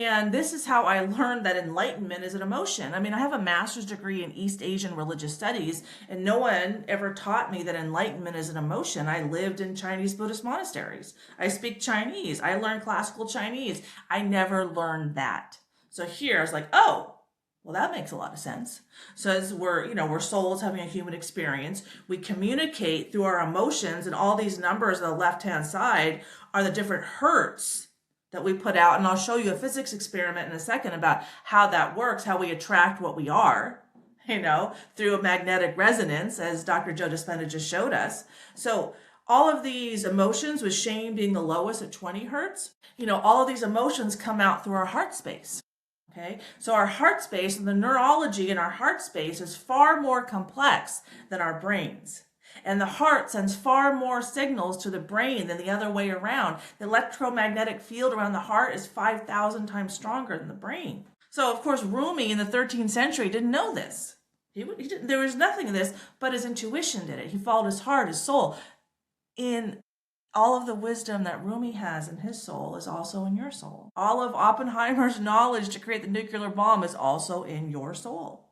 And this is how I learned that enlightenment is an emotion. I mean, I have a master's degree in East Asian religious studies, and no one ever taught me that enlightenment is an emotion. I lived in Chinese Buddhist monasteries. I speak Chinese. I learned classical Chinese. I never learned that. So here I was like, oh, well, that makes a lot of sense. So as we're souls having a human experience, we communicate through our emotions, and all these numbers on the left-hand side are the different hertz that we put out. And I'll show you a physics experiment in a second about how that works, how we attract what we are, through a magnetic resonance, as Dr. Joe Dispenza just showed us. So all of these emotions, with shame being the lowest at 20 hertz, all of these emotions come out through our heart space. Okay, so our heart space and the neurology in our heart space is far more complex than our brains. And the heart sends far more signals to the brain than the other way around. The electromagnetic field around the heart is 5,000 times stronger than the brain. So, of course, Rumi in the 13th century didn't know this. There was nothing in this, but his intuition did it. He followed his heart, his soul. In all of the wisdom that Rumi has in his soul is also in your soul. All of Oppenheimer's knowledge to create the nuclear bomb is also in your soul.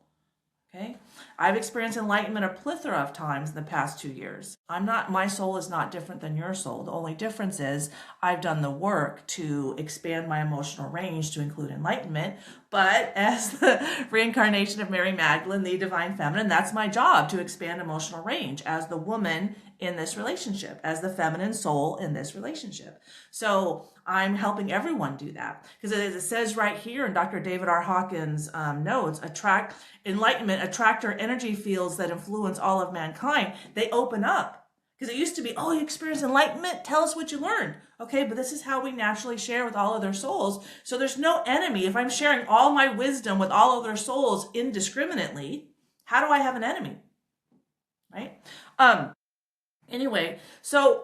Okay, I've experienced enlightenment a plethora of times in the past 2 years. My soul is not different than your soul. The only difference is I've done the work to expand my emotional range to include enlightenment. But as the reincarnation of Mary Magdalene, the divine feminine, that's my job, to expand emotional range as the woman in this relationship, as the feminine soul in this relationship. So I'm helping everyone do that, because as it says right here in Dr. David R. Hawkins' notes, enlightenment, attractor energy fields that influence all of mankind, they open up. Because it used to be, oh, you experienced enlightenment? Tell us what you learned. Okay, but this is how we naturally share with all other souls. So there's no enemy. If I'm sharing all my wisdom with all other souls indiscriminately, how do I have an enemy? Right? Anyway, so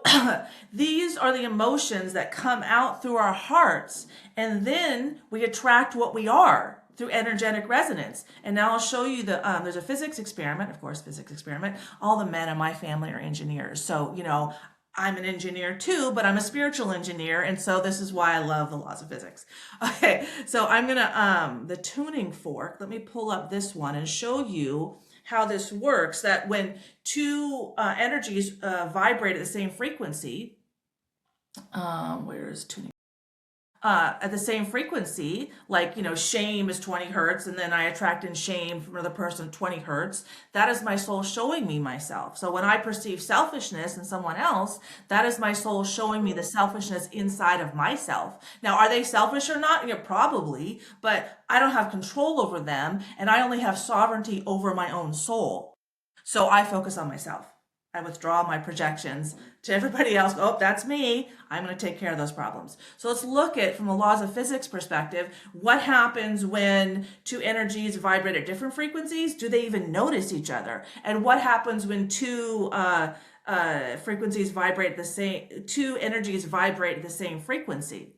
these are the emotions that come out through our hearts, and then we attract what we are through energetic resonance. And now I'll show you there's a physics experiment, of course, physics experiment. All the men in my family are engineers. So, I'm an engineer too, but I'm a spiritual engineer. And so this is why I love the laws of physics. Okay, so I'm gonna, the tuning fork, let me pull up this one and show you how this works, that when two energies vibrate at the same frequency, where is tuning? At the same frequency, like, shame is 20 hertz, and then I attract in shame from another person 20 hertz. That is my soul showing me myself. So when I perceive selfishness in someone else, that is my soul showing me the selfishness inside of myself. Now, are they selfish or not? Yeah, probably, but I don't have control over them, and I only have sovereignty over my own soul. So I focus on myself. I withdraw my projections to everybody else. Oh, that's me. I'm going to take care of those problems. So let's look at, from the laws of physics perspective, what happens when two energies vibrate at different frequencies? Do they even notice each other? And what happens when two frequencies vibrate at the same, two energies vibrate at the same frequency?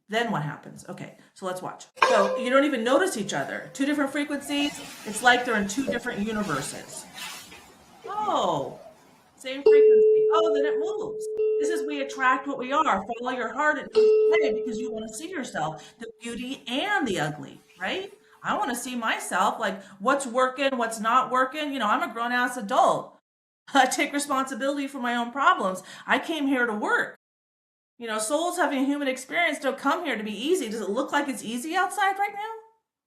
Then what happens? Okay, so let's watch. So you don't even notice each other. Two different frequencies. It's like they're in two different universes. Oh. Same frequency. Oh, then it moves. This is, we attract what we are. Follow your heart at play, because you want to see yourself, the beauty and the ugly, right? I want to see myself, like, what's working, what's not working. I'm a grown-ass adult. I take responsibility for my own problems. I came here to work. Souls having a human experience don't come here to be easy. Does it look like it's easy outside right now?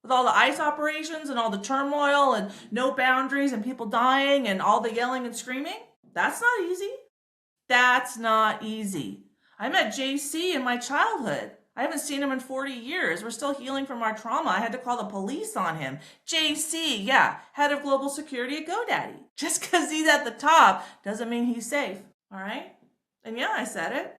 With all the ICE operations and all the turmoil and no boundaries and people dying and all the yelling and screaming? That's not easy. That's not easy. I met JC in my childhood. I haven't seen him in 40 years. We're still healing from our trauma. I had to call the police on him. JC, yeah, head of global security at GoDaddy. Just because he's at the top doesn't mean he's safe, all right? And yeah, I said it.